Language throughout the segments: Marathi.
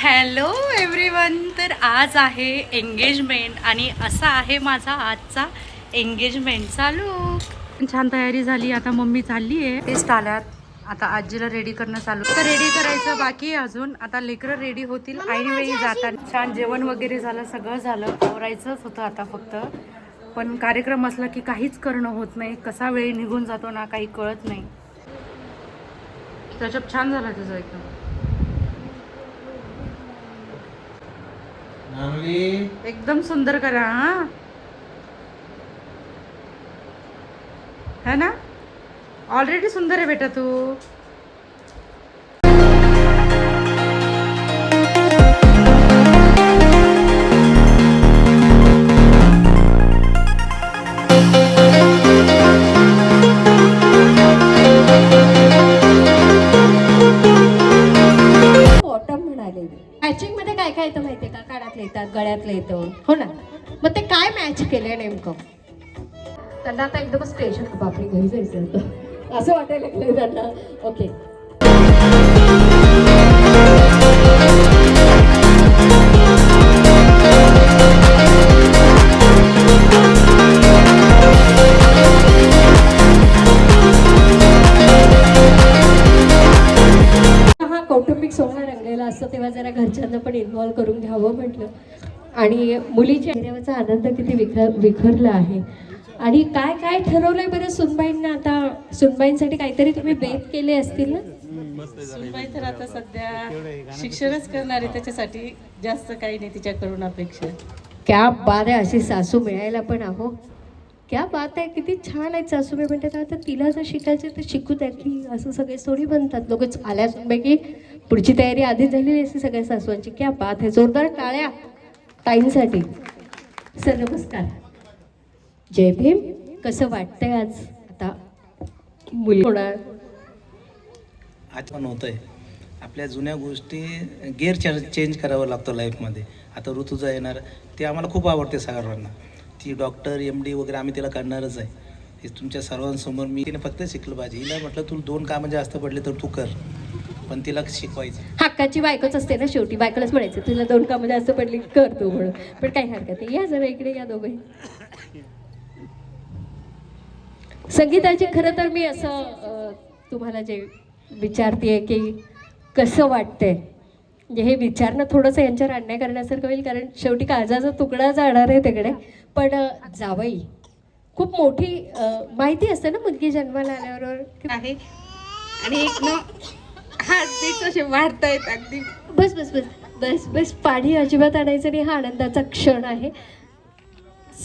Hello everyone. तर आज आहे एंगेजमेंट आणि असा आहे माझा आजचा एंगेजमेंटचा लूक. छान तयारी झाली. आता मम्मी चालली आहे, टेस्ट आल्यात. आता आजीला रेडी करणं चालू. तर रेडी करायचं बाकी आहे अजून. आता लेकरं रेडी होतील ऐनवेळी जातात. छान जेवण वगैरे झालं, सगळं झालं. आवरायचंच होतं आता फक्त. पण कार्यक्रम असला की काहीच करणं होत नाही. कसा वेळ निघून जातो ना काही कळत नाही. त्याच्यात छान झाला तुझं एकदम. एकदम सुंदर करा है ना. ऑलरेडी सुंदर आहे बेटा तू. मॅचिंग मध्ये काय काय येतं माहितीये का? कानातलं येतात, गळ्यातलं येतं, हो ना. मग ते काय मॅच केलंय नेमकं? त्यांना आता एकदमच टेन्शन, बापरे घरी जायचं होतं असं वाटायला लागलं त्यांना. ओके, कौटुंबिक सोहळा रंगलेला असतो तेव्हा जरा घरच्यांना पण इन्व्हॉल्व करून घ्यावं म्हटलं. आणि मुलीच्या चेहऱ्याचा आनंद किती विखरला आहे. आणि काय काय ठरवलंय बरं सुनबाईंना? आता सुनबाईंसाठी काहीतरी तुम्ही बेत केले असतील ना? सुनबाई तर आता सध्या शिक्षणच करणार आहे, त्याच्यासाठी जास्त काही नाही तिच्याकडून अपेक्षा. क्या बात आहे. अशी सासू मिळायला पण आहो. क्या बात आहे. किती छान आहेत सासूबाई. म्हणतात आता तिला जर शिकायचं तर शिकू द्या की, असं सगळे स्टोरी बनतात. लोकच आल्या सुनबाई पुढची तयारी आधीच झालेली असते सगळ्या सासूंची. क्या बात आहे. जोरदार टाळ्या ताईंसाठी. सर नमस्कार, जय भीम. कसं वाटतंय आज आता मुली होणार? आज पण होतंय आपल्या जुन्या गोष्टी गेअर चेंज करावं लागतं लाईफमध्ये. आता ऋतुजा येणार, ते आम्हाला खूप आवडते सर्वांना. ती डॉक्टर MD वगैरे आम्ही तिला करणारच आहे. हे तुमच्या सर्वांसमोर मी तिने फक्त शिकलं पाहिजे. हिला म्हटलं तू 2 कामं जास्त पडले तर तू कर, पण तिला शिकवायचं. हक्काची बायकोच असते ना शेवटी. बायकोलाच म्हणायचं तुला 2 कामं जास्त पडली करतो म्हणून. पण काही हरकत नाही. या जरा इकडे या दोघे. संगीताची खरं तर मी असं तुम्हाला जे विचारते की कसं वाटतंय, म्हणजे हे विचारणं थोडंसं यांच्यावर अन्याय करण्यासारखं होईल, कारण शेवटी काळजाचा तुकडा जाणार आहे तिकडे. पण जावई खूप मोठी माहिती असते ना मुलगी जन्माला आल्याबरोबर आहे आणि एक ना हात देख असे वाढतायत अगदी. बस बस बस बस बस पाणी अजिबात आणायचं नाही. हा आनंदाचा क्षण आहे.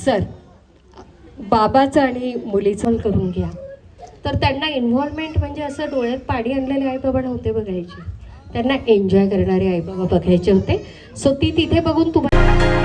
सर बाबाचं आणि मुलीचं करून घ्या. तर त्यांना इन्व्हॉल्वमेंट म्हणजे असं डोळ्यात पाणी आणलेले आईबाबा नव्हते बघायचे, त्यांना एन्जॉय करणारे आईबाबा बघायचे होते. सो ती तिथे बघून तुम्हाला